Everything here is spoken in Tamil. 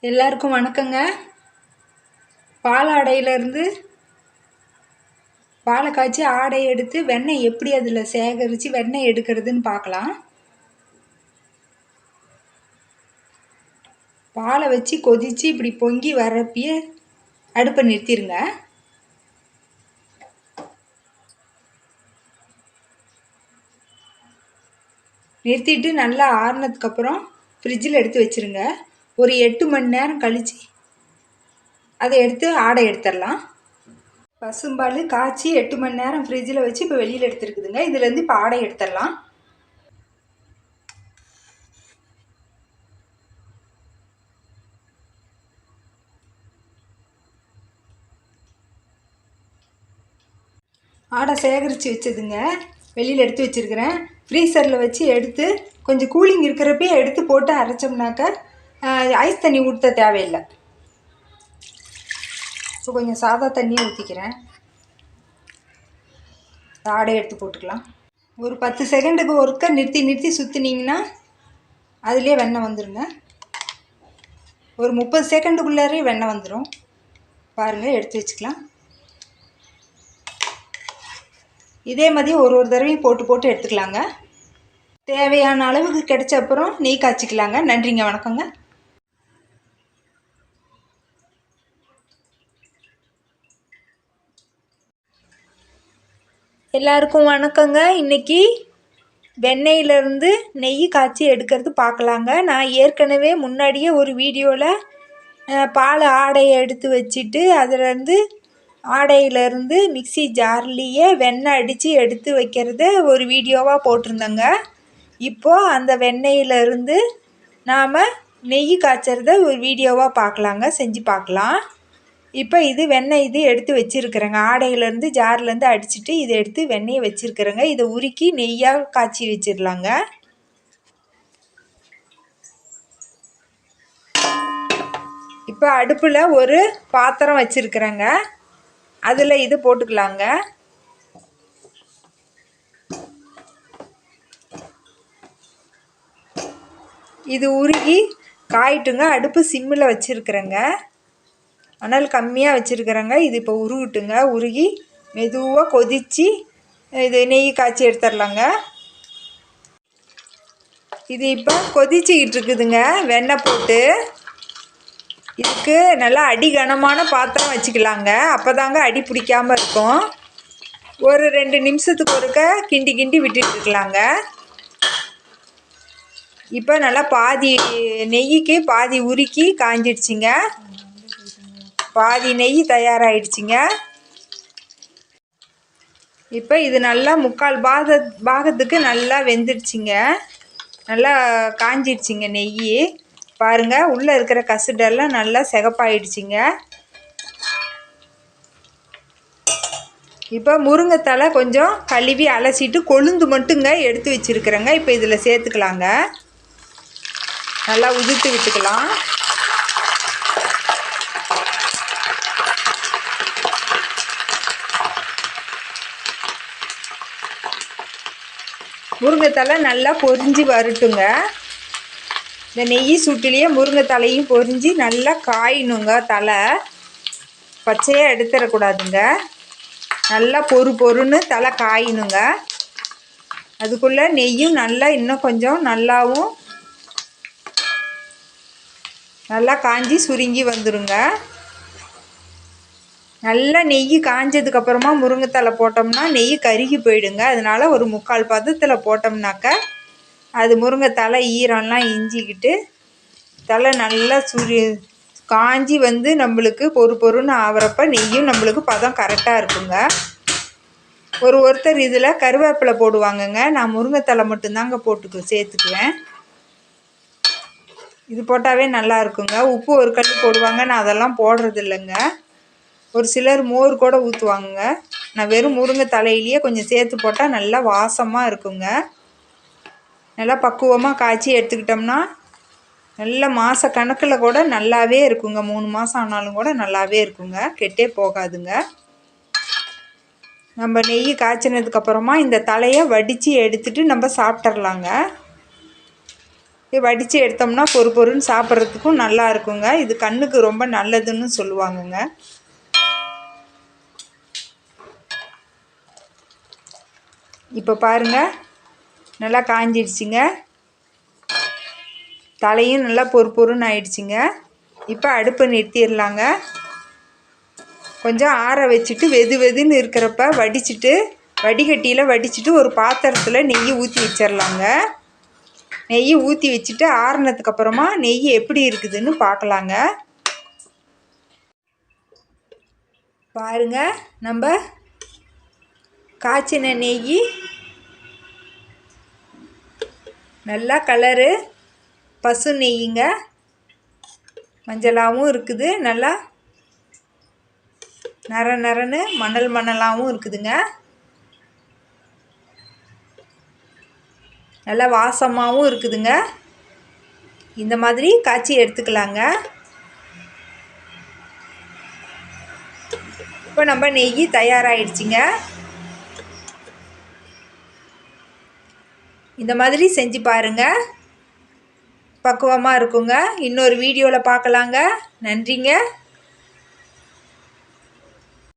எல்லாருக்கும் வணக்கங்க. பாலாடையிலேருந்து பாலை காய்ச்சி ஆடை எடுத்து வெண்ணெய் எப்படி அதில் சேகரித்து வெண்ணெய் எடுக்கிறதுன்னு பார்க்கலாம். பாலை வச்சு கொதித்து இப்படி பொங்கி வர்றப்பயே அடுப்பை நிறுத்திடுங்க. நிறுத்திட்டு நல்லா ஆறுனதுக்கப்புறம் ஃப்ரிட்ஜில் எடுத்து வச்சுருங்க. ஒரு 8 மணி நேரம் கழித்து அதை எடுத்து ஆடை எடுத்துடலாம். பசும்பால் காய்ச்சி 8 மணி நேரம் ஃப்ரிட்ஜில் வச்சு இப்போ வெளியில் எடுத்துருக்குதுங்க. இதுலேருந்து இப்போ ஆடை எடுத்துடலாம். ஆடை சேகரித்து வச்சதுங்க வெளியில் எடுத்து வச்சுருக்கிறேன். ஃப்ரீசரில் வச்சு எடுத்து கொஞ்சம் கூலிங் இருக்கிறப்பே எடுத்து போட்டு அரைச்சோம்னாக்க ஐஸ் தண்ணி ஊற்ற தேவையில்லை. இப்போ கொஞ்சம் சாதா தண்ணியை ஊற்றிக்கிறேன். ஆடை எடுத்து போட்டுக்கலாம். ஒரு 10 செகண்டுக்கு ஒருக்க நிறுத்தி சுற்றினீங்கன்னா அதுலேயே வெண்ணெய் வந்துடுங்க. ஒரு 30 செகண்டுக்குள்ளாரே வெண்ணெய் வந்துடும். பாருங்கள், எடுத்து வச்சுக்கலாம். இதே மாதிரி ஒரு தடவையும் போட்டு எடுத்துக்கலாங்க. தேவையான அளவுக்கு கிடைச்ச அப்புறம் நெய் காய்ச்சிக்கலாங்க. நன்றிங்க, வணக்கங்க. எல்லாருக்கும் வணக்கங்க. இன்றைக்கி வெண்ணெயிலேருந்து நெய் காய்ச்சி எடுக்கிறது பார்க்கலாங்க. நான் ஏற்கனவே முன்னாடியே ஒரு வீடியோவில் பால் ஆடையை எடுத்து வச்சுட்டு அதிலேருந்து ஆடையிலேருந்து மிக்சி ஜார்லேயே வெண்ணெய் அடித்து எடுத்து வைக்கிறத ஒரு வீடியோவாக போட்டிருந்தேங்க. இப்போது அந்த வெண்ணெயிலேருந்து நாம் நெய் காய்ச்சறத ஒரு வீடியோவாக பார்க்கலாங்க, செஞ்சு பார்க்கலாம். இப்போ இது வெண்ணெய் இது எடுத்து வச்சுருக்கிறேங்க. ஆடையிலேருந்து ஜார்லேருந்து அடிச்சுட்டு இதை எடுத்து வெண்ணெயை வச்சுருக்கிறேங்க. இதை உருக்கி நெய்யாக காய்ச்சி வச்சிடலாங்க. இப்போ அடுப்பில் ஒரு பாத்திரம் வச்சுருக்கிறேங்க. அதில் இது போட்டுக்கலாங்க. இது உருகி காயிட்டுங்க. அடுப்பு சிம்மில் வச்சுருக்கிறேங்க. அனல் கம்மியாக வச்சுருக்கிறேங்க. இது இப்போ உருகட்டுங்க. உருகி மெதுவாக கொதித்து இது நெய் காய்ச்சி எடுத்துடலாங்க. இது இப்போ கொதிச்சிக்கிட்டு இருக்குதுங்க. வெண்ணெய் போட்டு இதுக்கு நல்லா அடி கனமான பாத்திரம் வச்சுக்கலாங்க. அப்போ தாங்க அடி பிடிக்காமல் இருக்கும். ஒரு 2 நிமிஷத்துக்கு ஒருக்க கிண்டி விட்டுட்டு இருக்கலாங்க. இப்போ நல்லா பாதி நெய்க்கு பாதி உருக்கி காஞ்சிடுச்சிங்க. பாதி நெய் தயாராகிடுச்சிங்க. இப்போ இது நல்லா 3/4 பாகத்துக்கு நல்லா வெந்துடுச்சிங்க. நல்லா காஞ்சிடுச்சிங்க நெய். பாருங்கள், உள்ளே இருக்கிற கசுடெல்லாம் நல்லா சிகப்பாயிடுச்சிங்க. இப்போ முருங்கைத்தலை கொஞ்சம் கழுவி அலசிட்டு கொழுந்து மட்டுங்க எடுத்து வச்சுருக்கிறேங்க. இப்போ இதில் சேர்த்துக்கலாங்க. நல்லா உதிர்த்து விட்டுக்கலாம். முருங்கைத்தலை நல்லா பொரிஞ்சு வரட்டுங்க. இந்த நெய் சூட்டிலேயே முருங்கைத்தலையும் பொரிஞ்சு நல்லா காயணுங்க. தலை பச்சையாக எடுத்துடக்கூடாதுங்க. நல்லா பொறுன்னு தலை காயணுங்க. அதுக்குள்ளே நெய்யும் நல்லா இன்னும் கொஞ்சம் நல்லாவும் நல்லா காஞ்சி சுருங்கி வந்துடுங்க. நல்லா நெய் காஞ்சதுக்கப்புறமா முருங்கைத்தலை போட்டோம்னா நெய் கருகி போயிடுங்க. அதனால் ஒரு 3/4 பதத்தில் போட்டோம்னாக்க அது முருங்கைத்தலை ஈரம்லாம் இஞ்சிக்கிட்டு தலை நல்லா காஞ்சி வந்து நம்மளுக்கு பொறுன்னு ஆகிறப்ப நெய்யும் நம்மளுக்கு பதம் கரெக்டாக இருக்குங்க. ஒருத்தர் இதில் கருவேப்பிலை போடுவாங்கங்க. நான் முருங்கைத்தலை மட்டும்தாங்க சேர்த்துக்குவேன். இது போட்டாவே நல்லா இருக்குங்க. உப்பு ஒரு கல் போடுவாங்க. நான் அதெல்லாம் போடுறது இல்லைங்க. ஒரு சிலர் மோர் கூட ஊற்றுவாங்க. நான் வெறும் முருங்கை தலையிலேயே கொஞ்சம் சேர்த்து போட்டால் நல்லா வாசமாக இருக்குங்க. நல்லா பக்குவமாக காய்ச்சி எடுத்துக்கிட்டோம்னா நல்ல மாத கணக்கில் கூட நல்லாவே இருக்குங்க. 3 மாதம் ஆனாலும் கூட நல்லாவே இருக்குங்க. கெட்டே போகாதுங்க. நம்ம நெய் காய்ச்சினதுக்கப்புறமா இந்த தலையை வடித்து எடுத்துகிட்டு நம்ம சாப்பிட்றலாங்க. வடித்து எடுத்தோம்னா பொறு பொறுன்னு சாப்பிட்றதுக்கும் நல்லா இருக்குங்க. இது கண்ணுக்கு ரொம்ப நல்லதுன்னு சொல்லுவாங்கங்க. இப்போ பாருங்கள், நல்லா காஞ்சிடுச்சிங்க. தலையும் நல்லா பொறு பொறுன்னு ஆயிடுச்சிங்க. இப்போ அடுப்பை நிறுத்திடலாங்க. கொஞ்சம் ஆற வச்சுட்டு வெது வெதுன்னு இருக்கிறப்ப வடிச்சிட்டு வடிகட்டியில் வடிச்சிட்டு ஒரு பாத்திரத்தில் நெய் ஊற்றி வச்சிடலாங்க. நெய் ஊற்றி வச்சுட்டு ஆறுனதுக்கப்புறமா நெய் எப்படி இருக்குதுன்னு பார்க்கலாங்க. பாருங்க, நம்ம காய்ச்சின நெய் நல்லா கலரு பசு நெய்யுங்க, மஞ்சளாகவும் இருக்குது, நல்லா நர நரன்னு மணல் மணலாகவும் இருக்குதுங்க. நல்லா வாசமாகவும் இருக்குதுங்க. இந்த மாதிரி காய்ச்சி எடுத்துக்கலாங்க. இப்போ நம்ம நெய் தயாராகிடுச்சிங்க. இந்த மாதிரி செஞ்சு பாருங்கள், பக்குவமாக இருக்குங்க. இன்னொரு வீடியோவில் பார்க்கலாங்க. நன்றிங்க.